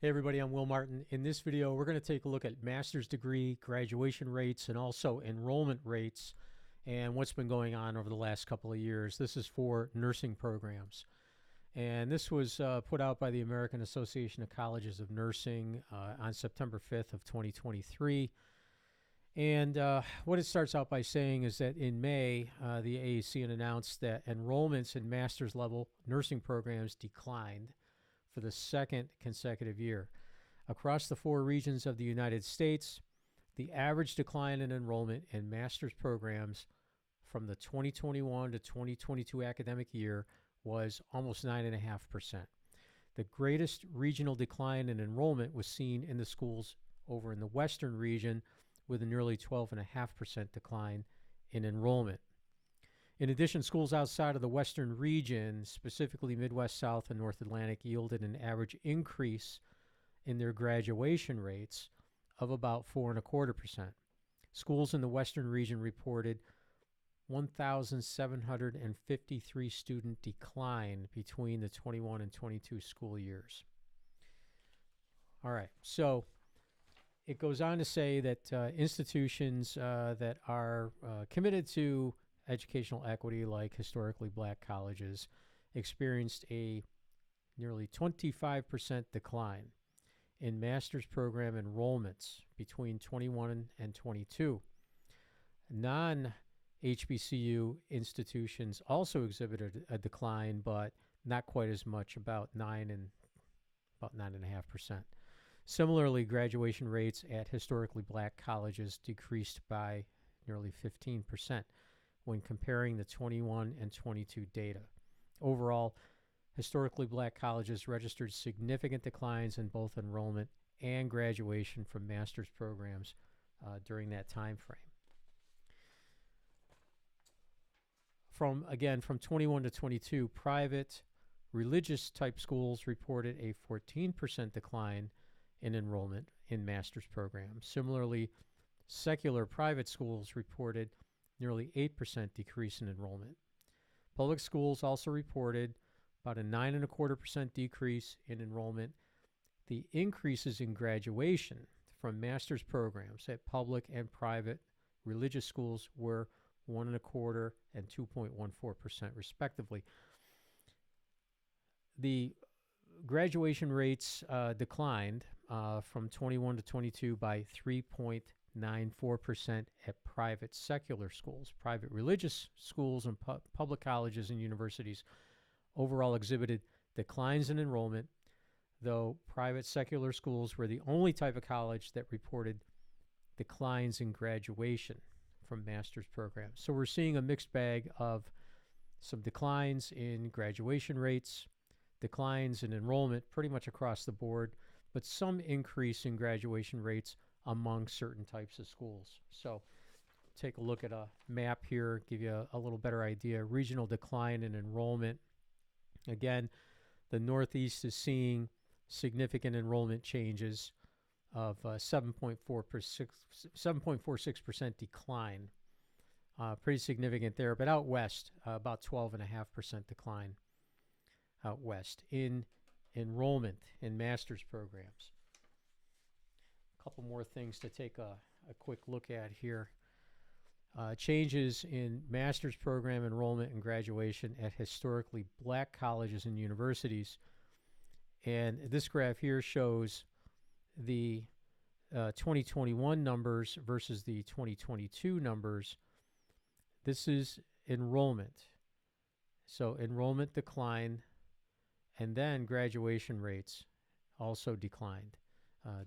Hey everybody, I'm Will Martin. In this video, we're going to take a look at master's degree graduation rates and also enrollment rates and what's been going on over the last couple of years. This is for nursing programs. And this was put out by the American Association of Colleges of Nursing on September 5th of 2023. And what it starts out by saying is that in May, the AACN announced that enrollments in master's level nursing programs declined for the second consecutive year. Across the 4 regions of the United States, the average decline in enrollment in master's programs from the 2021 to 2022 academic year was almost 9.5%. The greatest regional decline in enrollment was seen in the schools over in the Western region, with a nearly 12.5% decline in enrollment. In addition, schools outside of the Western region, specifically Midwest, South, and North Atlantic, yielded an average increase in their graduation rates of about 4.25%. Schools in the Western region reported 1,753 student decline between the 21 and 22 school years. All right, so it goes on to say that institutions that are committed to educational equity, like historically black colleges, experienced a nearly 25% decline in master's program enrollments between 21 and 22. Non-HBCU institutions also exhibited a decline, but not quite as much, about 9.5%. Similarly, graduation rates at historically black colleges decreased by nearly 15% when comparing the 21 and 22 data. Overall, historically black colleges registered significant declines in both enrollment and graduation from master's programs during that time frame. From 21 to 22, private religious type schools reported a 14% decline in enrollment in master's programs. Similarly, secular private schools reported nearly 8% decrease in enrollment. Public schools also reported about a 9.25% decrease in enrollment. The increases in graduation from master's programs at public and private religious schools were 1.25% and 2.14% respectively. The graduation rates declined from 21 to 22 by 3.94% at private secular schools. Private religious schools and public colleges and universities overall exhibited declines in enrollment, though private secular schools were the only type of college that reported declines in graduation from master's programs. So we're seeing a mixed bag of some declines in graduation rates, declines in enrollment pretty much across the board, but some increase in graduation rates among certain types of schools. So take a look at a map here, give you a little better idea. Regional decline in enrollment. Again, the Northeast is seeing significant enrollment changes of 7.46% decline. Pretty significant there, but out west, about 12.5% decline out west in enrollment in master's programs. A couple more things to take a quick look at here. Changes in master's program enrollment and graduation at historically black colleges and universities. And this graph here shows the 2021 numbers versus the 2022 numbers. This is enrollment. So enrollment declined, and then graduation rates also declined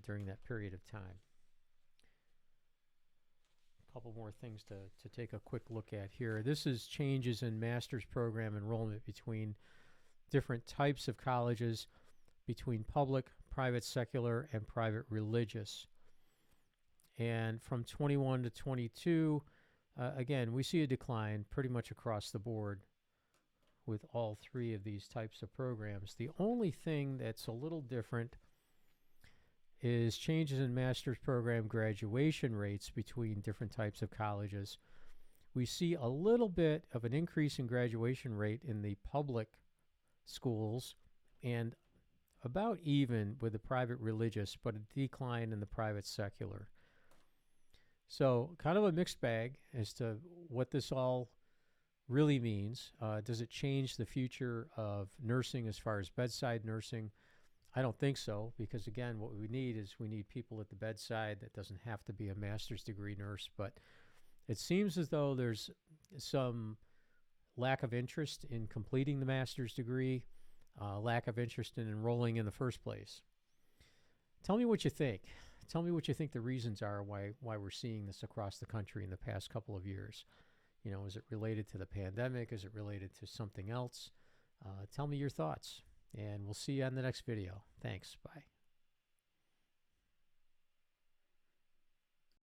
during that period of time. A couple more things to take a quick look at here. This is changes in master's program enrollment between different types of colleges, between public, private secular, and private religious. And from 21 to 22, again, we see a decline pretty much across the board with all 3 of these types of programs. The only thing that's a little different is changes in master's program graduation rates between different types of colleges. We see a little bit of an increase in graduation rate in the public schools and about even with the private religious, but a decline in the private secular. So kind of a mixed bag as to what this all really means. Does it change the future of nursing as far as bedside nursing? I don't think so, because again, what we need is we need people at the bedside. That doesn't have to be a master's degree nurse, but it seems as though there's some lack of interest in completing the master's degree, lack of interest in enrolling in the first place. Tell me what you think. Tell me what you think the reasons are why we're seeing this across the country in the past couple of years. You know, is it related to the pandemic? Is it related to something else? Tell me your thoughts, and we'll see you on the next video. Thanks. Bye.